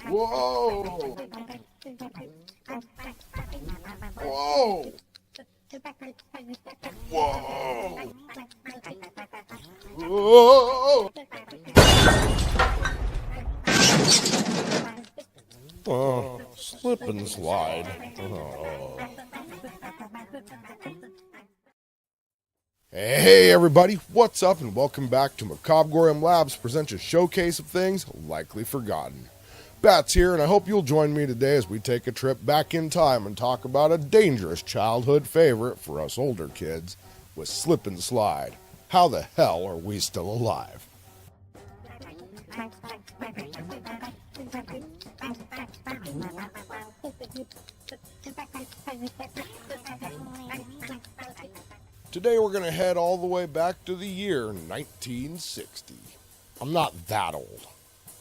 Whoa! Whoa! Whoa! Whoa! Slip and slide. Hey everybody, what's up and welcome back to Macabre'Gorium Labs presents a showcase of things likely forgotten. Bats here, and I hope you'll join me today as we take a trip back in time and talk about a dangerous childhood favorite for us older kids with slip and slide. How the hell are we still alive? Today we're going to head all the way back to the year 1960. I'm not that old.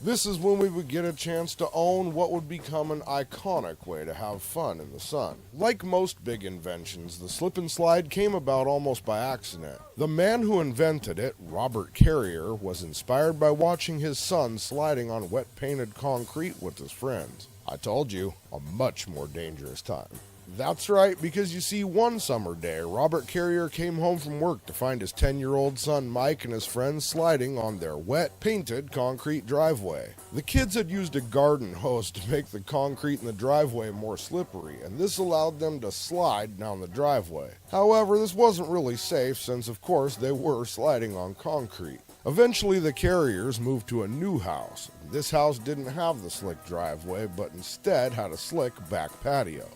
This is when we would get a chance to own what would become an iconic way to have fun in the sun. Like most big inventions, the slip and slide came about almost by accident. The man who invented it, Robert Carrier, was inspired by watching his son sliding on wet painted concrete with his friends. I told you, a much more dangerous time. That's right, because you see, one summer day, Robert Carrier came home from work to find his 10-year-old son Mike and his friends sliding on their wet, painted concrete driveway. The kids had used a garden hose to make the concrete in the driveway more slippery, and this allowed them to slide down the driveway. However, this wasn't really safe since, of course, they were sliding on concrete. Eventually, the Carriers moved to a new house. This house didn't have the slick driveway, but instead had a slick back patio.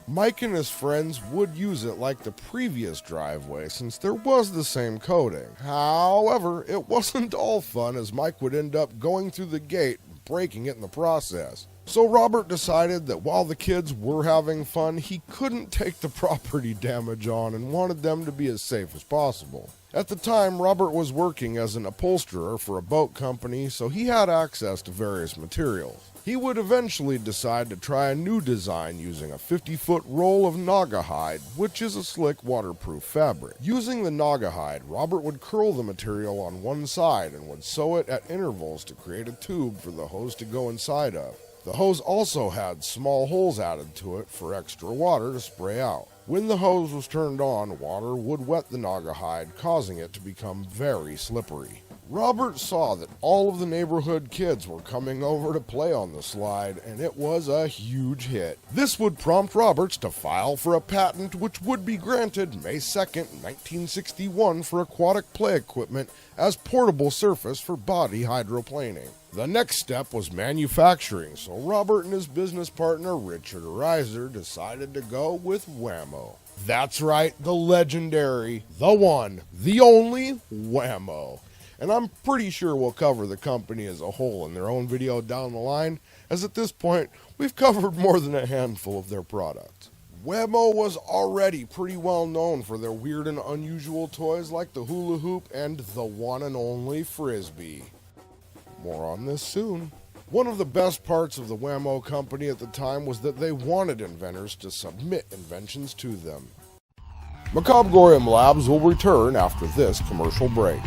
Mike and his friends would use it like the previous driveway since there was the same coating. However, it wasn't all fun as Mike would end up going through the gate and breaking it in the process. So Robert decided that while the kids were having fun, he couldn't take the property damage on and wanted them to be as safe as possible. At the time, Robert was working as an upholsterer for a boat company, so he had access to various materials. He would eventually decide to try a new design using a 50-foot roll of naga hide, which is a slick waterproof fabric. Using the naga hide, Robert would curl the material on one side and would sew it at intervals to create a tube for the hose to go inside of. The hose also had small holes added to it for extra water to spray out. When the hose was turned on, water would wet the naga hide, causing it to become very slippery. Robert saw that all of the neighborhood kids were coming over to play on the slide, and it was a huge hit. This would prompt Roberts to file for a patent which would be granted May 2nd, 1961 for aquatic play equipment as portable surface for body hydroplaning. The next step was manufacturing, so Robert and his business partner Richard Reiser decided to go with Wham-O. That's right, the legendary, the one, the only Wham-O. And I'm pretty sure we'll cover the company as a whole in their own video down the line, as at this point, we've covered more than a handful of their products. Wham-O was already pretty well known for their weird and unusual toys like the hula hoop and the one and only Frisbee. More on this soon. One of the best parts of the Wham-O company at the time was that they wanted inventors to submit inventions to them. Macabre'Gorium Labs will return after this commercial break.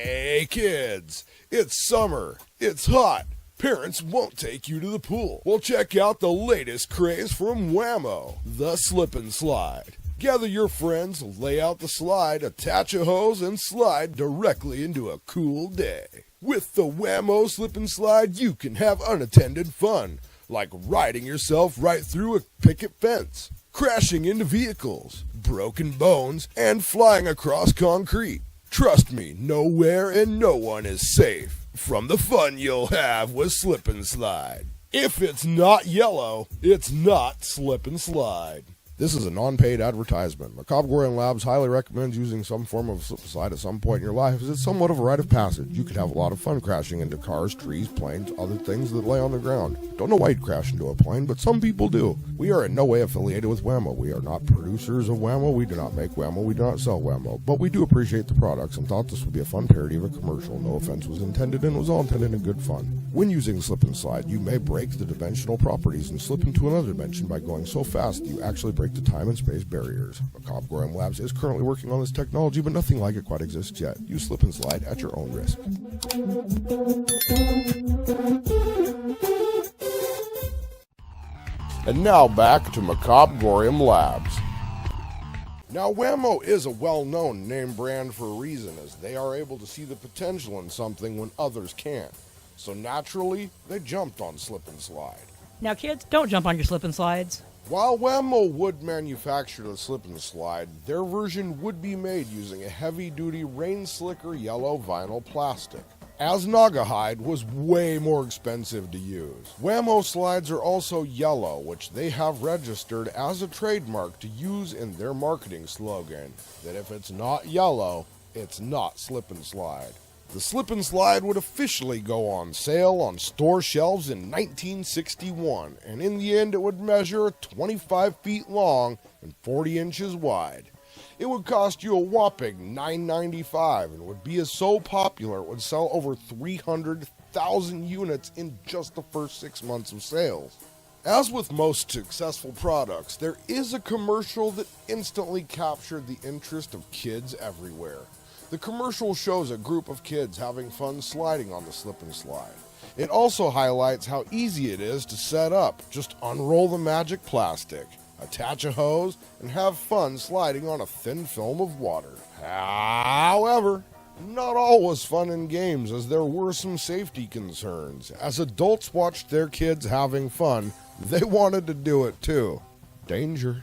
Hey kids, it's summer, it's hot, parents won't take you to the pool. Well, check out the latest craze from Wham-O, the slip and slide. Gather your friends, lay out the slide, attach a hose, and slide directly into a cool day. With the Wham-O slip and slide, you can have unattended fun, like riding yourself right through a picket fence, crashing into vehicles, broken bones, and flying across concrete. Trust me, nowhere and no one is safe from the fun you'll have with slip and slide. If it's not yellow, it's not slip and slide. This is a non-paid advertisement. Macabre'Gorium Labs highly recommends using some form of slip and slide at some point in your life, as it's somewhat of a rite of passage. You could have a lot of fun crashing into cars, trees, planes, other things that lay on the ground. Don't know why you'd crash into a plane, but some people do. We are in no way affiliated with Wham-O. We are not producers of Wham-O. We do not make Wham-O. We do not sell Wham-O. But we do appreciate the products and thought this would be a fun parody of a commercial. No offense was intended and was all intended in good fun. When using slip and slide, you may break the dimensional properties and slip into another dimension by going so fast that you actually break break the time and space barriers. Macabre'Gorium Labs is currently working on this technology, but nothing like it quite exists yet. Use slip and slide at your own risk. And now back to Macabre'Gorium Labs. Now, Wham-O is a well-known name brand for a reason, as they are able to see the potential in something when others can't. So naturally, they jumped on slip and slide. Now kids, don't jump on your slip and slides. While Wham-O would manufacture the slip and slide, their version would be made using a heavy-duty rain slicker yellow vinyl plastic, as Naugahyde was way more expensive to use. Wham-O slides are also yellow, which they have registered as a trademark to use in their marketing slogan, that if it's not yellow, it's not slip and slide. The slip and slide would officially go on sale on store shelves in 1961, and in the end it would measure 25 feet long and 40 inches wide. It would cost you a whopping $9.95 and would be so popular it would sell over 300,000 units in just the first 6 months of sales. As with most successful products, there is a commercial that instantly captured the interest of kids everywhere. The commercial shows a group of kids having fun sliding on the slip and slide. It also highlights how easy it is to set up. Just unroll the magic plastic, attach a hose, and have fun sliding on a thin film of water. However, not all was fun and games, as there were some safety concerns. As adults watched their kids having fun, they wanted to do it too. Danger.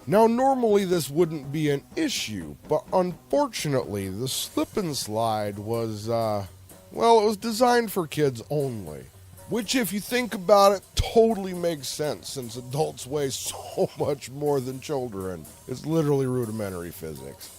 Now, normally this wouldn't be an issue, but unfortunately, the slip and slide was, it was designed for kids only. Which, if you think about it, totally makes sense, since adults weigh so much more than children. It's literally rudimentary physics.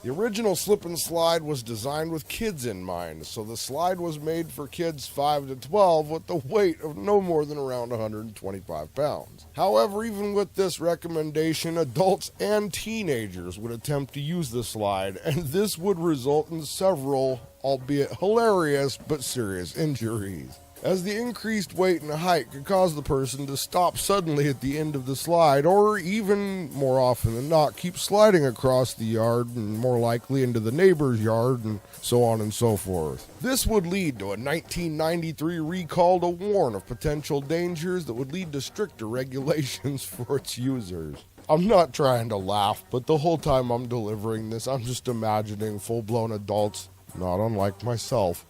The original slip and slide was designed with kids in mind, so the slide was made for kids 5 to 12 with the weight of no more than around 125 pounds. However, even with this recommendation, adults and teenagers would attempt to use the slide, and this would result in several, albeit hilarious, but serious injuries, as the increased weight and height could cause the person to stop suddenly at the end of the slide, or even, more often than not, keep sliding across the yard and more likely into the neighbor's yard, and so on and so forth. This would lead to a 1993 recall to warn of potential dangers that would lead to stricter regulations for its users. I'm not trying to laugh, but the whole time I'm delivering this, I'm just imagining full-blown adults, not unlike myself,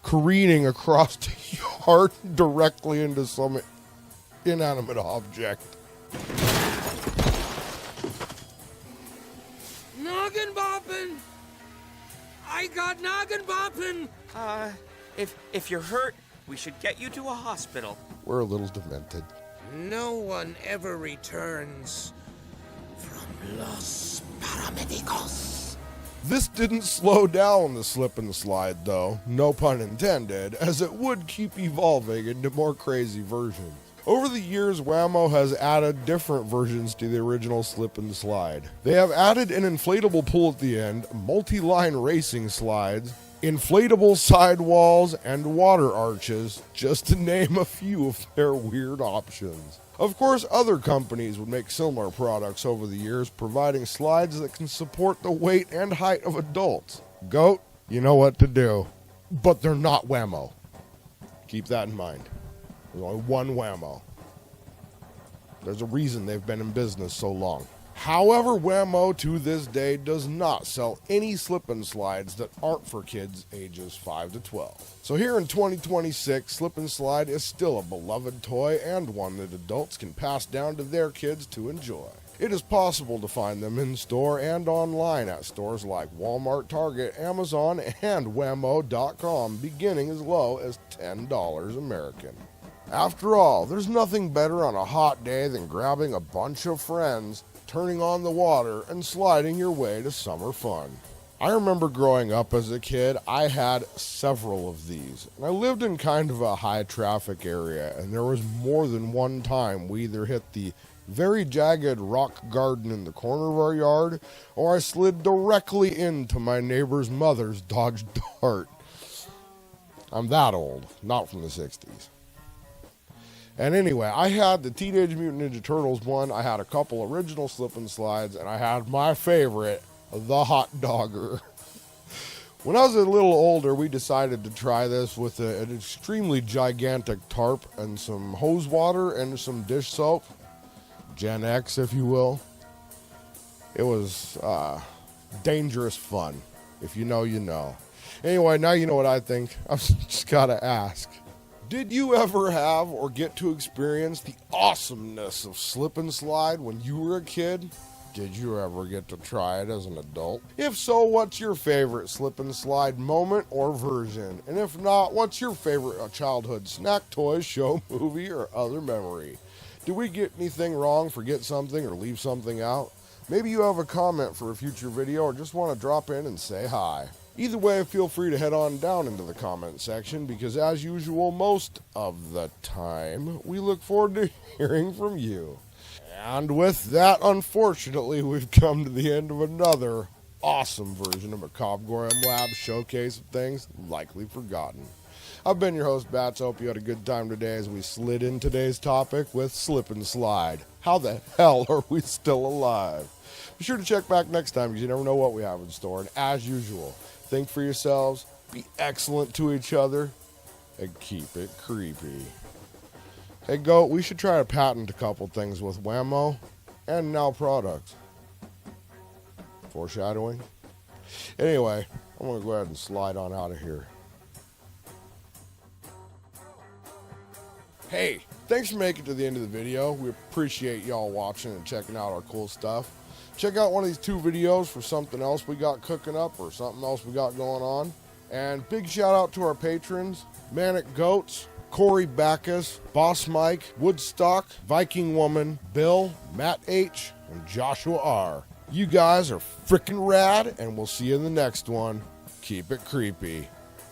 careening across the yard directly into some inanimate object. Noggin boppin'! I got noggin boppin'! If you're hurt, we should get you to a hospital. We're a little demented. No one ever returns from Los Paramédicos. This didn't slow down the slip and slide, though, no pun intended, as it would keep evolving into more crazy versions. Over the years, Wham-O has added different versions to the original slip and slide. They have added an inflatable pool at the end, multi-line racing slides, inflatable sidewalls, and water arches, just to name a few of their weird options. Of course, other companies would make similar products over the years, providing slides that can support the weight and height of adults. Goat, you know what to do. But they're not Wham-O. Keep that in mind. There's only one Wham-O. There's a reason they've been in business so long. However, Wham-O to this day does not sell any slip and slides that aren't for kids ages 5 to 12. So here in 2026, slip and slide is still a beloved toy and one that adults can pass down to their kids to enjoy. It is possible to find them in store and online at stores like Walmart, Target, Amazon, and Wham-O.com, beginning as low as $10 American. After all, there's nothing better on a hot day than grabbing a bunch of friends, turning on the water, and sliding your way to summer fun. I remember growing up as a kid, I had several of these. And I lived in kind of a high traffic area, and there was more than one time we either hit the very jagged rock garden in the corner of our yard, or I slid directly into my neighbor's mother's Dodge Dart. I'm that old, not from the 60s. And anyway, I had the Teenage Mutant Ninja Turtles one, I had a couple original slip and slides, and I had my favorite, the Hot Dogger. When I was a little older, we decided to try this with an extremely gigantic tarp and some hose water and some dish soap. Gen X, if you will. It was dangerous fun. If you know, you know. Anyway, now you know what I think. I've just got to ask. Did you ever have or get to experience the awesomeness of slip and slide when you were a kid? Did you ever get to try it as an adult? If so, what's your favorite slip and slide moment or version? And if not, what's your favorite childhood snack, toy, show, movie, or other memory? Did we get anything wrong, forget something, or leave something out? Maybe you have a comment for a future video or just want to drop in and say hi. Either way, feel free to head on down into the comment section because, as usual, most of the time, we look forward to hearing from you. And with that, unfortunately, we've come to the end of another awesome version of Macabre'Gorium Lab's showcase of things likely forgotten. I've been your host, Bats. Hope you had a good time today as we slid in today's topic with slip and slide. How the hell are we still alive? Be sure to check back next time because you never know what we have in store. And as usual, think for yourselves, be excellent to each other, and keep it creepy. Hey, Goat, we should try to patent a couple things with Wham-O and now products. Foreshadowing. Anyway, I'm going to go ahead and slide on out of here. Hey, thanks for making it to the end of the video. We appreciate y'all watching and checking out our cool stuff. Check out one of these 2 videos for something else we got cooking up or something else we got going on. And big shout out to our patrons, Manic Goats, Corey Backus, Boss Mike, Woodstock, Viking Woman, Bill, Matt H, and Joshua R. You guys are freaking rad, and we'll see you in the next one. Keep it creepy.